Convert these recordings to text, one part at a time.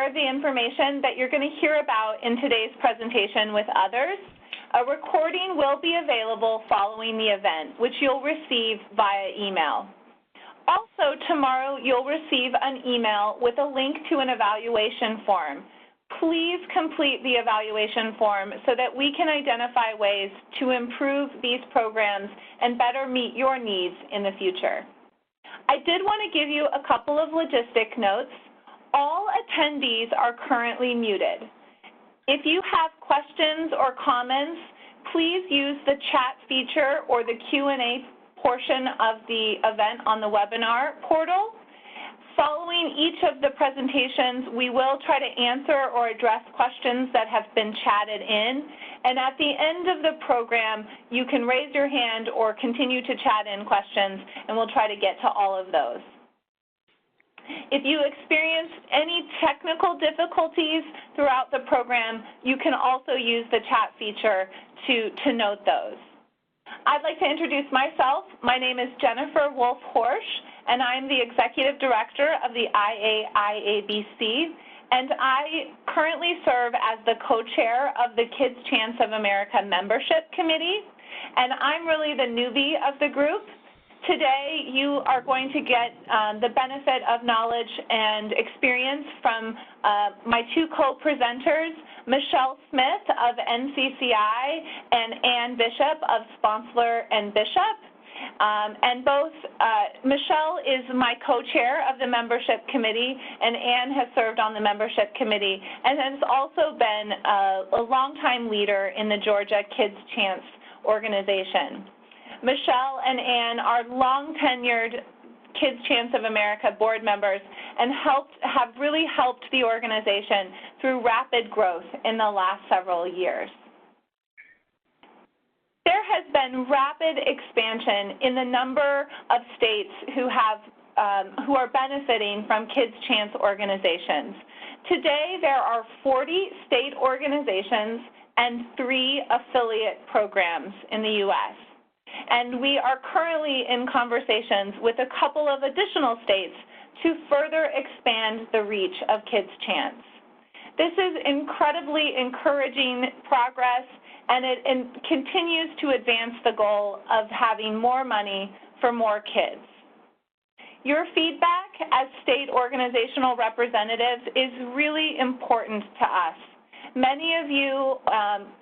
share the information that you're going to hear about in today's presentation with others. A recording will be available following the event, which you'll receive via email. Also, tomorrow you'll receive an email with a link to an evaluation form. Please complete the evaluation form so that we can identify ways to improve these programs and better meet your needs in the future. I did want to give you a couple of logistic notes. All attendees are currently muted. If you have questions or comments, please use the chat feature or the Q&A portion of the event on the webinar portal. Following each of the presentations, we will try to answer or address questions that have been chatted in. And at the end of the program, you can raise your hand or continue to chat in questions, and we'll try to get to all of those. If you experience any technical difficulties throughout the program, you can also use the chat feature to note those. I'd like to introduce myself. My name is Jennifer Wolf-Horsch, and I'm the Executive Director of the IAIABC, and I currently serve as the co-chair of the Kids Chance of America Membership Committee, and I'm really the newbie of the group. Today, you are going to get the benefit of knowledge and experience from my two co-presenters, Michelle Smith of NCCI and Ann Bishop of Sponsler and Bishop. And both, Michelle is my co-chair of the membership committee, and Ann has served on the membership committee and has also been a longtime leader in the Georgia Kids Chance organization. Michelle and Ann are long-tenured Kids Chance of America board members and have really helped the organization through rapid growth in the last several years. There has been rapid expansion in the number of states who are benefiting from Kids Chance organizations. Today, there are 40 state organizations and 3 affiliate programs in the U.S. And we are currently in conversations with a couple of additional states to further expand the reach of Kids Chance. This is incredibly encouraging progress, and it continues to advance the goal of having more money for more kids. Your feedback as state organizational representatives is really important to us. Many of you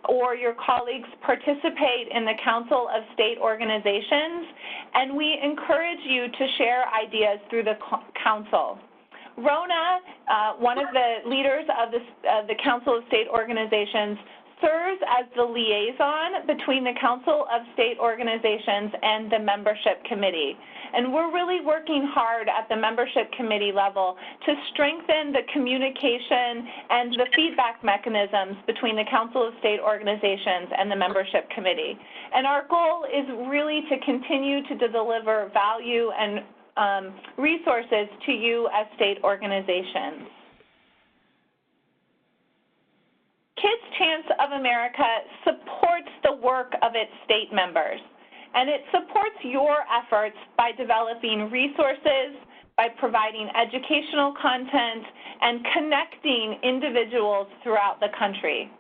or your colleagues participate in the Council of State Organizations, and we encourage you to share ideas through the Council. Rona, one of the leaders of the Council of State Organizations, serves as the liaison between the Council of State Organizations and the membership committee. And we're really working hard at the membership committee level to strengthen the communication and the feedback mechanisms between the Council of State Organizations and the membership committee. And our goal is really to continue to deliver value and resources to you as state organizations. Kids Chance of America supports the work of its state members, and it supports your efforts by developing resources, by providing educational content, and connecting individuals throughout the country.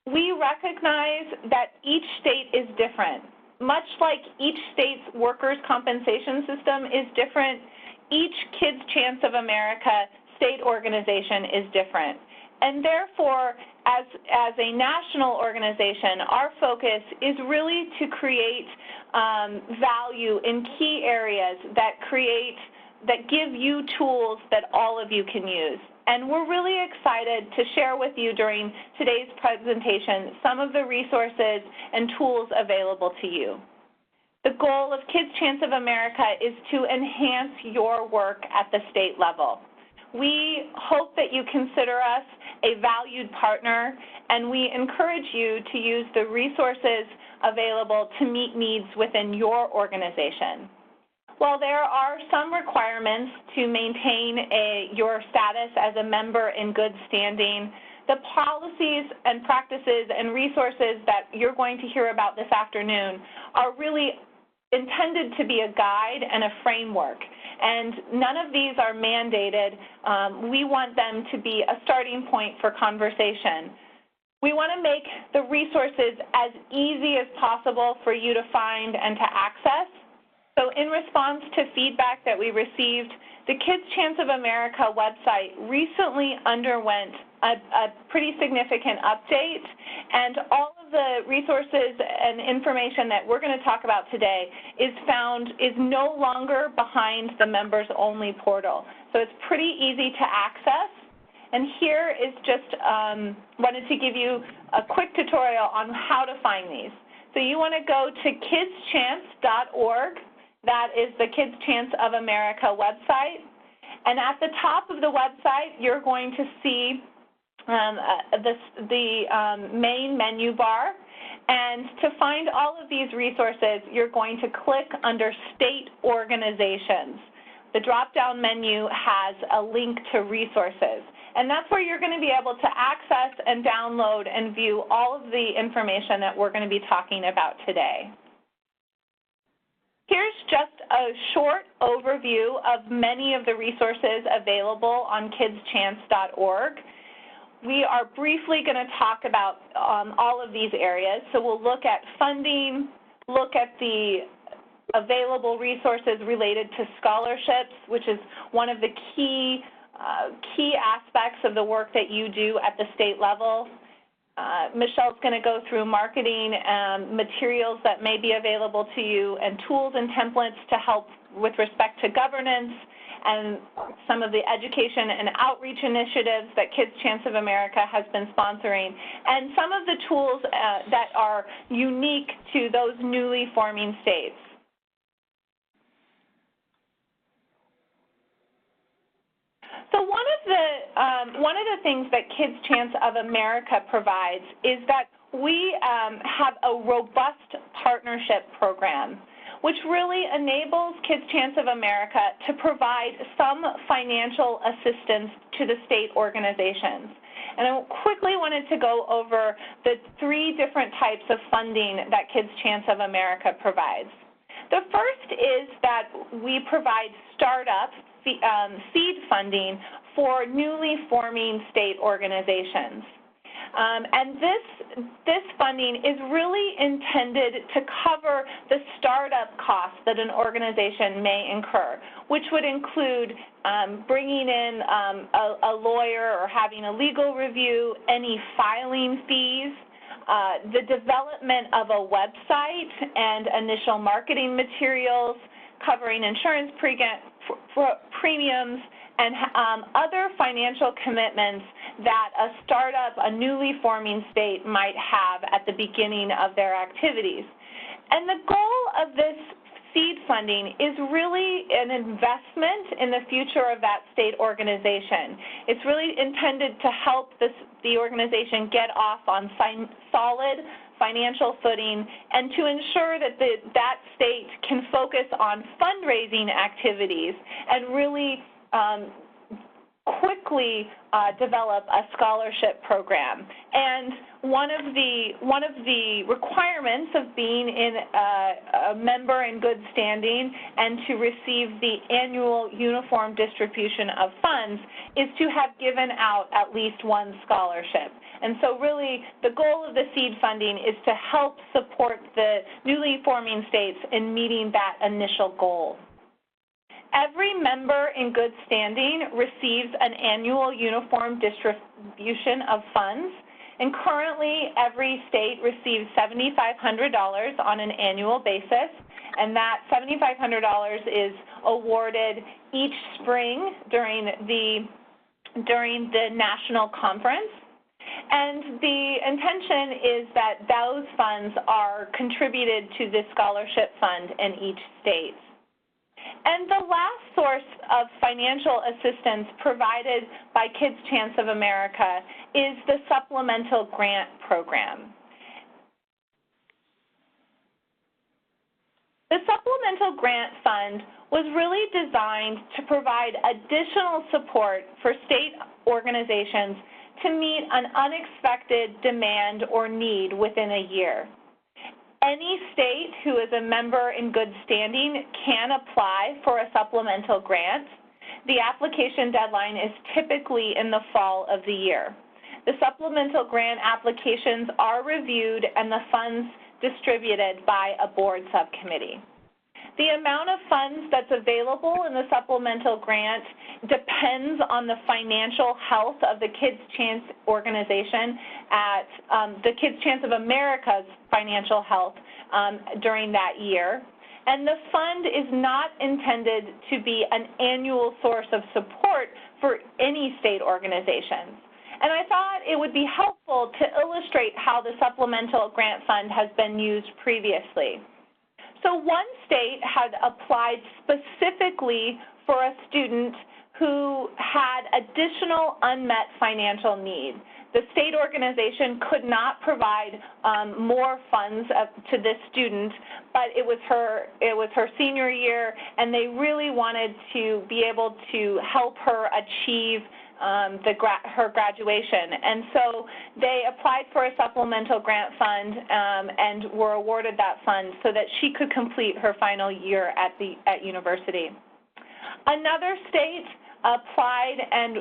We recognize that each state is different. Much like each state's workers' compensation system is different, each Kids Chance of America state organization is different. And therefore, as a national organization, our focus is really to create value in key areas that give you tools that all of you can use. And we're really excited to share with you during today's presentation some of the resources and tools available to you. The goal of Kids Chance of America is to enhance your work at the state level. We hope that you consider us a valued partner, and we encourage you to use the resources available to meet needs within your organization. While there are some requirements to maintain your status as a member in good standing, the policies and practices and resources that you're going to hear about this afternoon are really intended to be a guide and a framework, and none of these are mandated. We want them to be a starting point for conversation. We want to make the resources as easy as possible for you to find and to access. So in response to feedback that we received, the Kids Chance of America website recently underwent a pretty significant update, and all of the resources and information that we're going to talk about today is no longer behind the members-only portal. So it's pretty easy to access. And here is just wanted to give you a quick tutorial on how to find these. So you want to go to kidschance.org. That is the Kids Chance of America website. And at the top of the website, you're going to see the main menu bar. And to find all of these resources, you're going to click under State Organizations. The drop-down menu has a link to resources. And that's where you're going to be able to access and download and view all of the information that we're going to be talking about today. Here's just a short overview of many of the resources available on kidschance.org. We are briefly going to talk about all of these areas. So we'll look at funding, look at the available resources related to scholarships, which is one of the key aspects of the work that you do at the state level. Michelle's going to go through marketing materials that may be available to you and tools and templates to help with respect to governance and some of the education and outreach initiatives that Kids Chance of America has been sponsoring, and some of the tools that are unique to those newly forming states. So one of the things that Kids Chance of America provides is that we have a robust partnership program, which really enables Kids Chance of America to provide some financial assistance to the state organizations. And I quickly wanted to go over the 3 different types of funding that Kids Chance of America provides. The first is that we provide startup seed funding for newly forming state organizations. And this funding is really intended to cover the startup costs that an organization may incur, which would include bringing in a lawyer or having a legal review, any filing fees, the development of a website and initial marketing materials, covering insurance premiums, and other financial commitments that a startup, a newly forming state might have at the beginning of their activities. And the goal of this seed funding is really an investment in the future of that state organization. It's really intended to help the organization get off on solid financial footing and to ensure that that state can focus on fundraising activities and really quickly develop a scholarship program. And one of the requirements of being in a member in good standing and to receive the annual uniform distribution of funds is to have given out at least one scholarship. And so really the goal of the seed funding is to help support the newly forming states in meeting that initial goal. Every member in good standing receives an annual uniform distribution of funds, and currently every state receives $7,500 on an annual basis, and that $7,500 is awarded each spring during the national conference. And the intention is that those funds are contributed to the scholarship fund in each state. And the last source of financial assistance provided by Kids Chance of America is the Supplemental Grant Program. The Supplemental Grant Fund was really designed to provide additional support for state organizations to meet an unexpected demand or need within a year. Any state who is a member in good standing can apply for a supplemental grant. The application deadline is typically in the fall of the year. The supplemental grant applications are reviewed and the funds distributed by a board subcommittee. The amount of funds that's available in the supplemental grant depends on the financial health of the Kids Chance organization at the Kids Chance of America's financial health during that year. And the fund is not intended to be an annual source of support for any state organizations. And I thought it would be helpful to illustrate how the supplemental grant fund has been used previously. So one state had applied specifically for a student who had additional unmet financial need. The state organization could not provide more funds to this student, but it was her senior year, and they really wanted to be able to help her achieve her graduation. And so they applied for a supplemental grant fund and were awarded that fund so that she could complete her final year at university. Another state applied and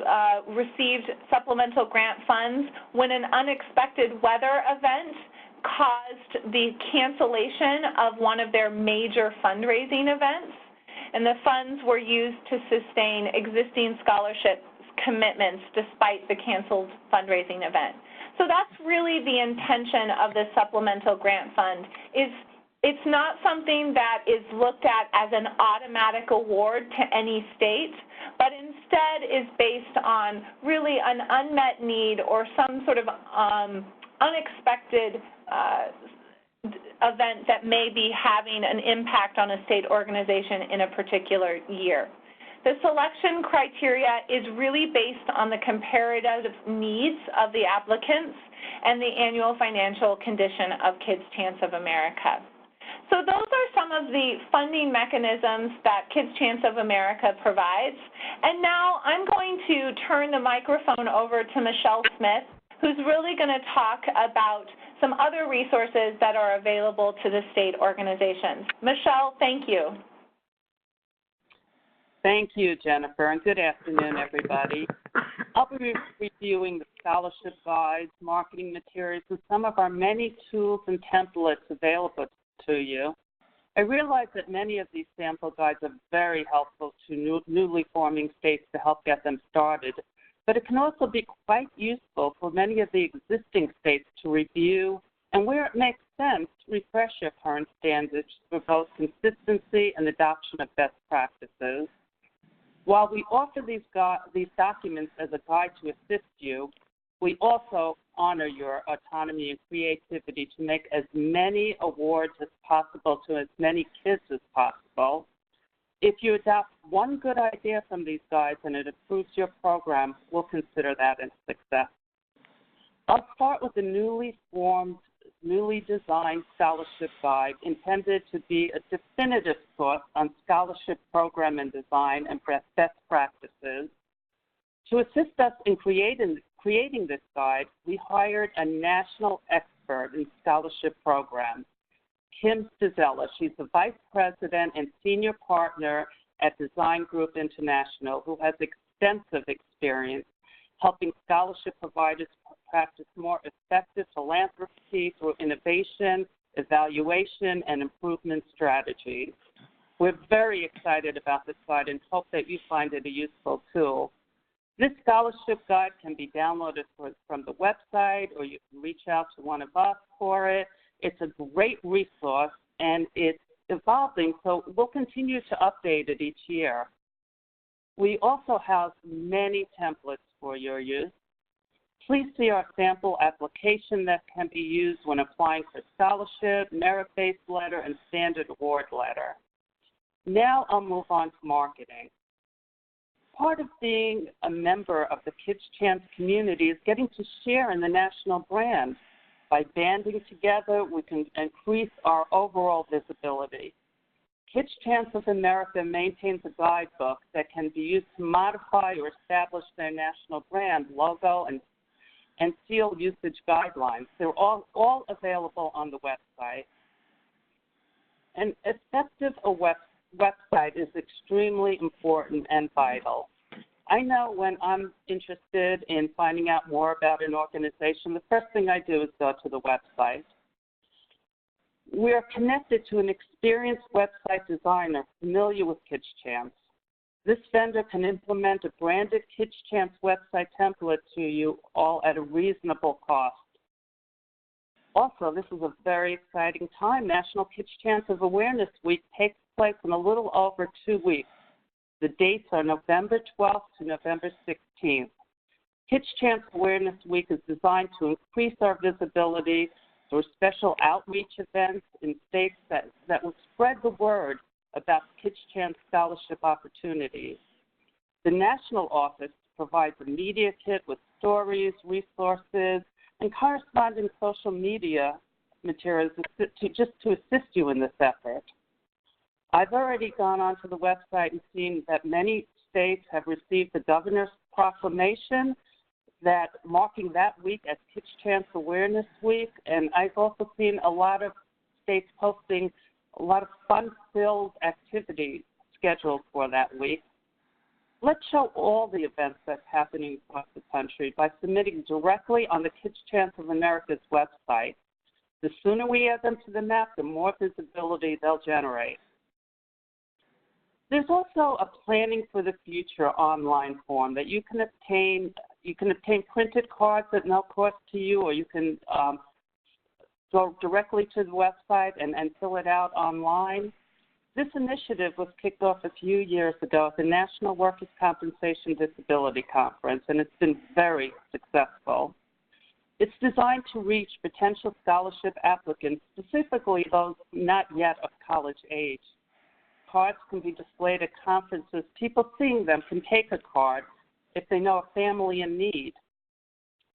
received supplemental grant funds when an unexpected weather event caused the cancellation of one of their major fundraising events, and the funds were used to sustain existing scholarship commitments despite the canceled fundraising event. So that's really the intention of the supplemental grant fund. It's not something that is looked at as an automatic award to any state, but instead is based on really an unmet need or some sort of unexpected event that may be having an impact on a state organization in a particular year. The selection criteria is really based on the comparative needs of the applicants and the annual financial condition of Kids Chance of America. So those are some of the funding mechanisms that Kids Chance of America provides. And now I'm going to turn the microphone over to Michelle Smith, who's really going to talk about some other resources that are available to the state organizations. Michelle, thank you. Thank you, Jennifer, and good afternoon, everybody. I'll be reviewing the scholarship guides, marketing materials, and some of our many tools and templates available to you. I realize that many of these sample guides are very helpful to newly forming states to help get them started, but it can also be quite useful for many of the existing states to review and, where it makes sense, refresh your current standards for both consistency and adoption of best practices. While we offer these documents as a guide to assist you, we also honor your autonomy and creativity to make as many awards as possible to as many kids as possible. If you adopt one good idea from these guides and it improves your program, we'll consider that a success. I'll start with the newly designed scholarship guide intended to be a definitive source on scholarship program and design and best practices. To assist us in creating this guide, we hired a national expert in scholarship programs, Kim Stazella. She's the vice president and senior partner at Design Group International, who has extensive experience helping scholarship providers practice more effective philanthropy through innovation, evaluation, and improvement strategies. We're very excited about this guide and hope that you find it a useful tool. This scholarship guide can be downloaded from the website, or you can reach out to one of us for it. It's a great resource, and it's evolving, so we'll continue to update it each year. We also have many templates for your use. Please see our sample application that can be used when applying for scholarship, merit-based letter, and standard award letter. Now I'll move on to marketing. Part of being a member of the Kids Chance community is getting to share in the national brand. By banding together, we can increase our overall visibility. Kids Chance of America maintains a guidebook that can be used to modify or establish their national brand, logo, and seal usage guidelines. They're all available on the website. An effective website is extremely important and vital. I know when I'm interested in finding out more about an organization, the first thing I do is go to the website. We are connected to an experienced website designer familiar with KidsChance. This vendor can implement a branded KidsChance website template to you all at a reasonable cost. Also, this is a very exciting time. National KidsChance Awareness Week takes place in a little over 2 weeks. The dates are November 12th to November 16th. KidsChance Awareness Week is designed to increase our visibility through special outreach events in states that will spread the word about KidsChance scholarship opportunities. The national office provides a media kit with stories, resources, and corresponding social media materials to assist you in this effort. I've already gone onto the website and seen that many states have received the governor's proclamation that marking that week as KidsChance Awareness Week, and I've also seen a lot of states posting a lot of fun-filled activities scheduled for that week. Let's show all the events that's happening across the country by submitting directly on the KidsChance of America's website. The sooner we add them to the map, the more visibility they'll generate. There's also a Planning for the Future online form that you can obtain. You can obtain printed cards at no cost to you, or you can go directly to the website and fill it out online. This initiative was kicked off a few years ago at the National Workers' Compensation Disability Conference, and it's been very successful. It's designed to reach potential scholarship applicants, specifically those not yet of college age. Cards can be displayed at conferences. People seeing them can take a card if they know a family in need.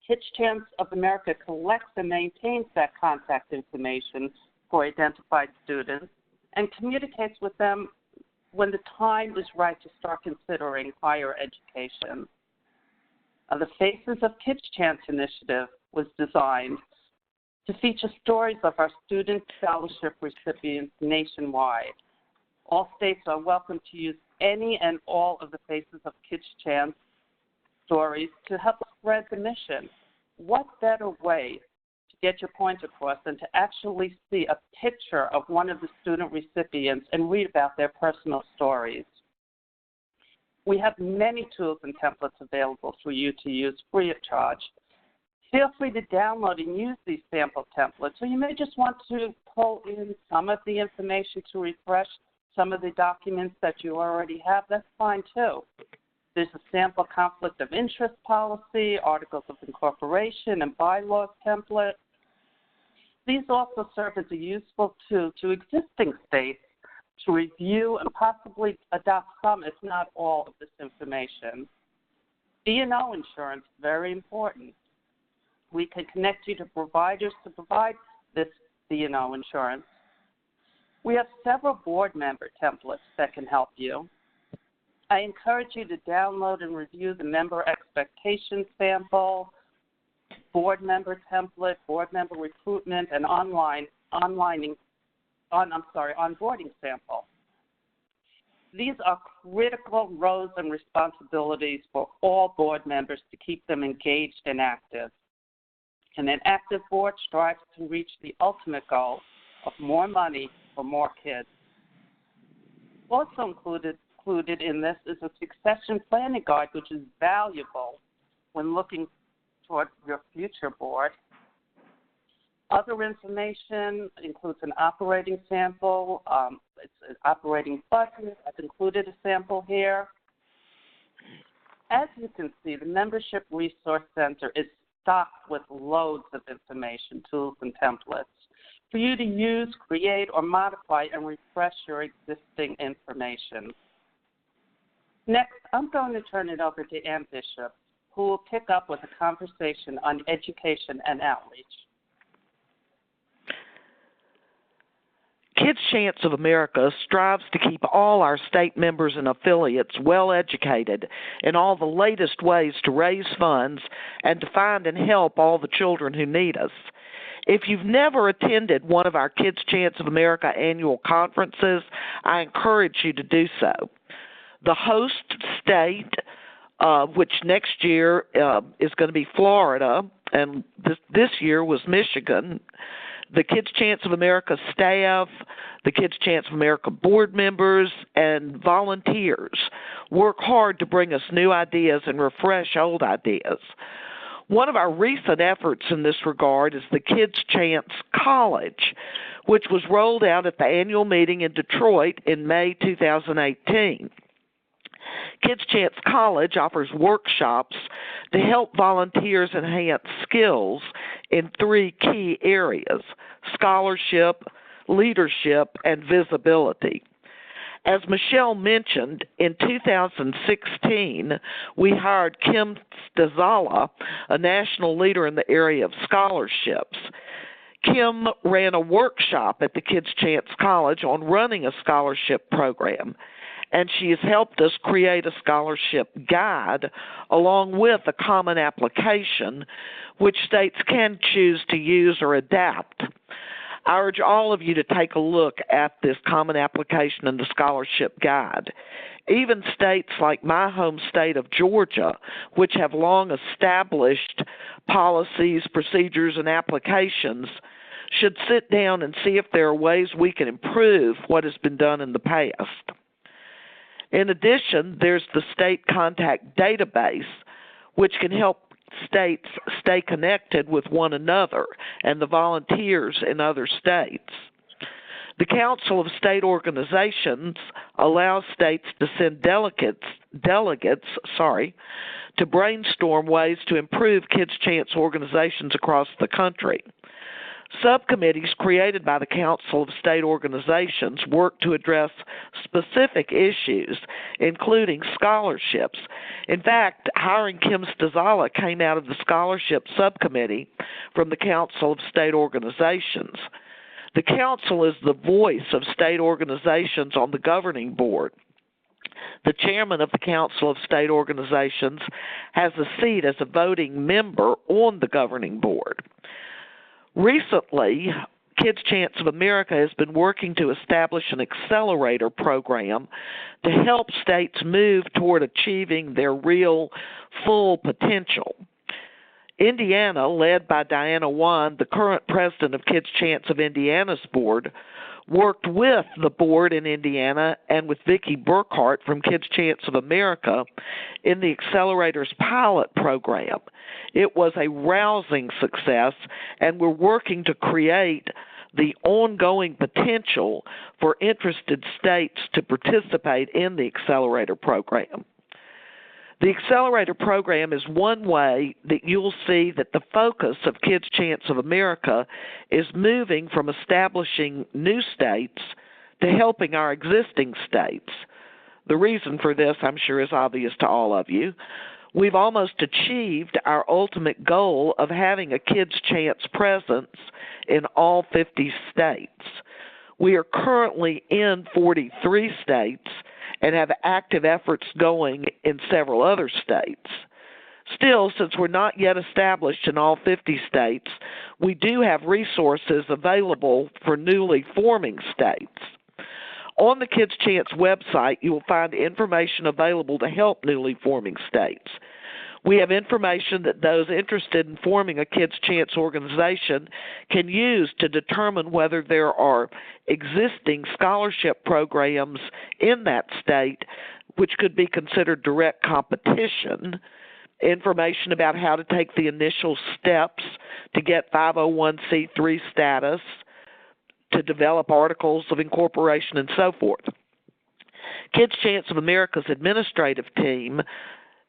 KidsChance of America collects and maintains that contact information for identified students and communicates with them when the time is right to start considering higher education. The Faces of KidsChance initiative was designed to feature stories of our student scholarship recipients nationwide. All states are welcome to use any and all of the Faces of KidsChance stories to help spread the mission. What better way to get your point across than to actually see a picture of one of the student recipients and read about their personal stories? We have many tools and templates available for you to use free of charge. Feel free to download and use these sample templates, or you may just want to pull in some of the information to refresh some of the documents that you already have. That's fine too. There's a sample conflict of interest policy, articles of incorporation, and bylaws template. These also serve as a useful tool to existing states to review and possibly adopt some, if not all, of this information. D&O insurance, very important. We can connect you to providers to provide this D&O insurance. We have several board member templates that can help you. I encourage you to download and review the member expectation sample, board member template, board member recruitment, and onboarding sample. These are critical roles and responsibilities for all board members to keep them engaged and active. And an active board strives to reach the ultimate goal of more money for more kids. Also included in this is a succession planning guide, which is valuable when looking toward your future board. Other information includes an operating sample. It's an operating budget. I've included a sample here. As you can see, the Membership Resource Center is stocked with loads of information, tools, and templates for you to use, create, or modify and refresh your existing information. Next, I'm going to turn it over to Ann Bishop, who will pick up with a conversation on education and outreach. KidsChance of America strives to keep all our state members and affiliates well educated in all the latest ways to raise funds and to find and help all the children who need us. If you've never attended one of our Kids Chance of America annual conferences, I encourage you to do so. The host state, which next year is going to be Florida, and this year was Michigan. The Kids Chance of America staff, the Kids Chance of America board members, and volunteers work hard to bring us new ideas and refresh old ideas. One of our recent efforts in this regard is the Kids Chance College, which was rolled out at the annual meeting in Detroit in May 2018. Kids Chance College offers workshops to help volunteers enhance skills in 3 key areas: scholarship, leadership, and visibility. As Michelle mentioned, in 2016, we hired Kim Stazala, a national leader in the area of scholarships. Kim ran a workshop at the Kids Chance College on running a scholarship program, and she has helped us create a scholarship guide along with a common application which states can choose to use or adapt. I urge all of you to take a look at this common application and the scholarship guide. Even states like my home state of Georgia, which have long established policies, procedures, and applications, should sit down and see if there are ways we can improve what has been done in the past. In addition, there's the state contact database, which can help states stay connected with one another and the volunteers in other states. The Council of State Organizations allows states to send delegates to brainstorm ways to improve Kids Chance organizations across the country. Subcommittees created by the Council of State Organizations work to address specific issues, including scholarships. In fact, hiring Kim Stazala came out of the Scholarship Subcommittee from the Council of State Organizations. The Council is the voice of state organizations on the governing board. The chairman of the Council of State Organizations has a seat as a voting member on the governing board. Recently, Kids Chance of America has been working to establish an accelerator program to help states move toward achieving their real full potential. Indiana, led by Diana Wan, the current president of Kids Chance of Indiana's board, worked with the board in Indiana and with Vicki Burkhart from Kids Chance of America in the Accelerator's pilot program. It was a rousing success, and we're working to create the ongoing potential for interested states to participate in the Accelerator program. The Accelerator program is one way that you'll see that the focus of Kids Chance of America is moving from establishing new states to helping our existing states. The reason for this, I'm sure, is obvious to all of you. We've almost achieved our ultimate goal of having a Kids Chance presence in all 50 states. We are currently in 43 states and have active efforts going in several other states. Still, since we're not yet established in all 50 states, we do have resources available for newly forming states. On the Kids Chance website, you will find information available to help newly forming states. We have information that those interested in forming a Kids Chance organization can use to determine whether there are existing scholarship programs in that state which could be considered direct competition, information about how to take the initial steps to get 501c3 status, to develop articles of incorporation, and so forth. Kids Chance of America's administrative team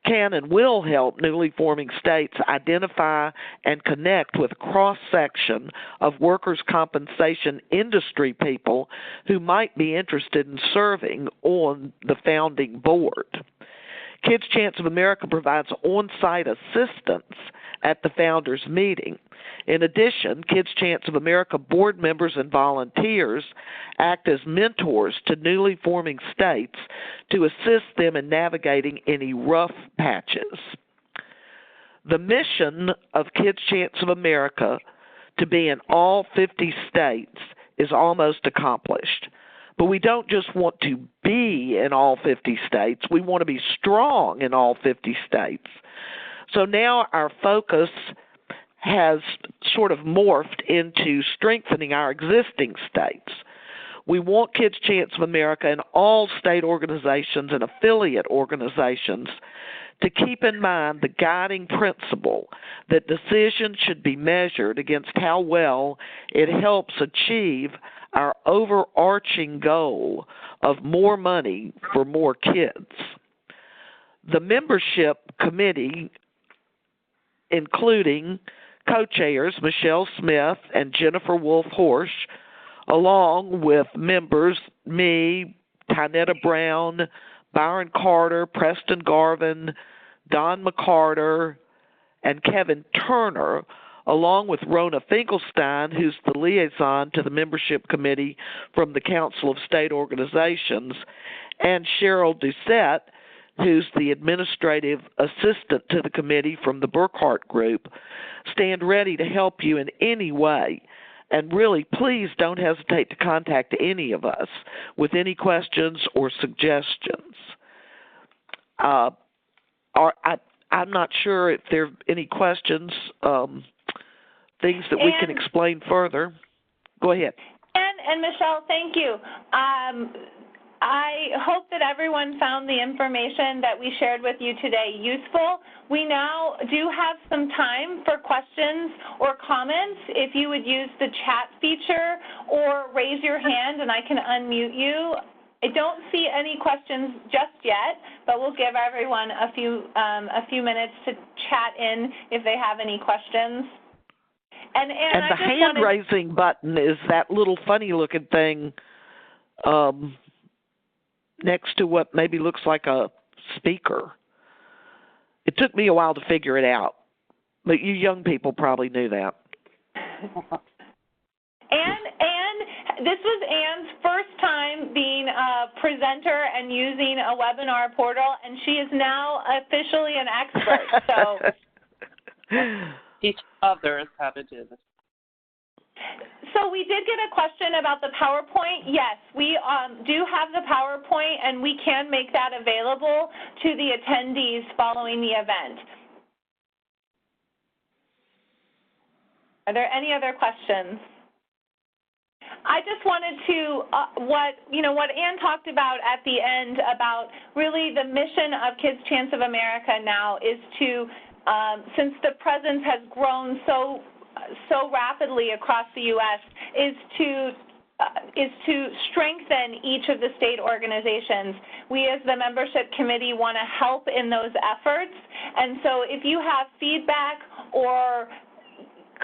can and will help newly forming states identify and connect with a cross-section of workers' compensation industry people who might be interested in serving on the founding board. Kids Chance of America provides on-site assistance at the founders' meeting. In addition, Kids Chance of America board members and volunteers act as mentors to newly forming states to assist them in navigating any rough patches. The mission of Kids Chance of America to be in all 50 states is almost accomplished. But we don't just want to be in all 50 states. We want to be strong in all 50 states. So now our focus has sort of morphed into strengthening our existing states. We want Kids Chance of America and all state organizations and affiliate organizations to keep in mind the guiding principle that decisions should be measured against how well it helps achieve our overarching goal of more money for more kids. The membership committee, including co-chairs Michelle Smith and Jennifer Wolf-Horsch, along with members me, Tynetta Brown, Byron Carter, Preston Garvin, Don McCarter, and Kevin Turner, along with Rona Finkelstein, who's the liaison to the membership committee from the Council of State Organizations, and Cheryl Doucette, who's the administrative assistant to the committee from the Burkhart Group, stand ready to help you in any way. And really, please don't hesitate to contact any of us with any questions or suggestions. I'm not sure if there are any questions, things that we can explain further. Go ahead. And Michelle, thank you. I hope that everyone found the information that we shared with you today useful. We now do have some time for questions or comments. If you would use the chat feature or raise your hand and I can unmute you. I don't see any questions just yet, but we'll give everyone a few minutes to chat in if they have any questions. And the hand-raising button is that little funny-looking thing next to what maybe looks like a speaker. It took me a while to figure it out, but you young people probably knew that. And this was Anne's first time being a presenter and using a webinar portal, and she is now officially an expert. So teach others how to do this. So we did get a question about the PowerPoint. Yes, we do have the PowerPoint, and we can make that available to the attendees following the event. Are there any other questions? I just wanted to, what Anne talked about at the end about really the mission of Kids Chance of America now is to, since the presence has grown so rapidly across the U.S., is to strengthen each of the state organizations. We as the membership committee want to help in those efforts, and so if you have feedback or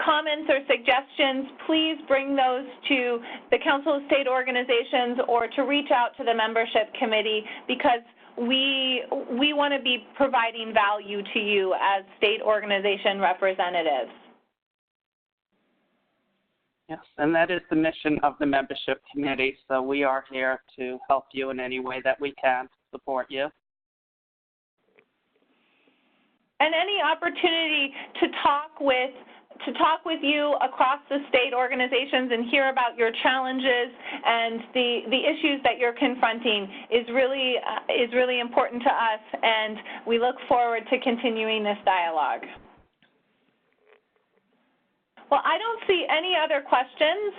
comments or suggestions, please bring those to the Council of State Organizations or to reach out to the membership committee, because we want to be providing value to you as state organization representatives. Yes, and that is the mission of the membership committee, so we are here to help you in any way that we can to support you. And any opportunity to talk with you across the state organizations and hear about your challenges and the issues that you're confronting is really important to us, and we look forward to continuing this dialogue. Well, I don't see any other questions,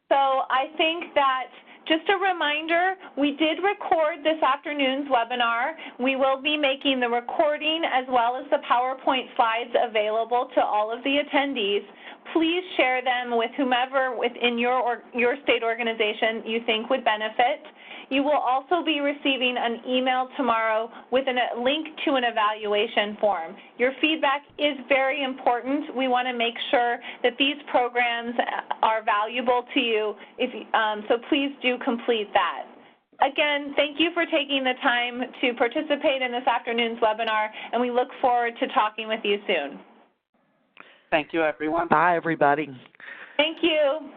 so I think that just a reminder, we did record this afternoon's webinar. We will be making the recording as well as the PowerPoint slides available to all of the attendees. Please share them with whomever within your state organization you think would benefit. You will also be receiving an email tomorrow with a link to an evaluation form. Your feedback is very important. We want to make sure that these programs are valuable to you, so please do complete that. Again, thank you for taking the time to participate in this afternoon's webinar, and we look forward to talking with you soon. Thank you, everyone. Bye, everybody. Thank you.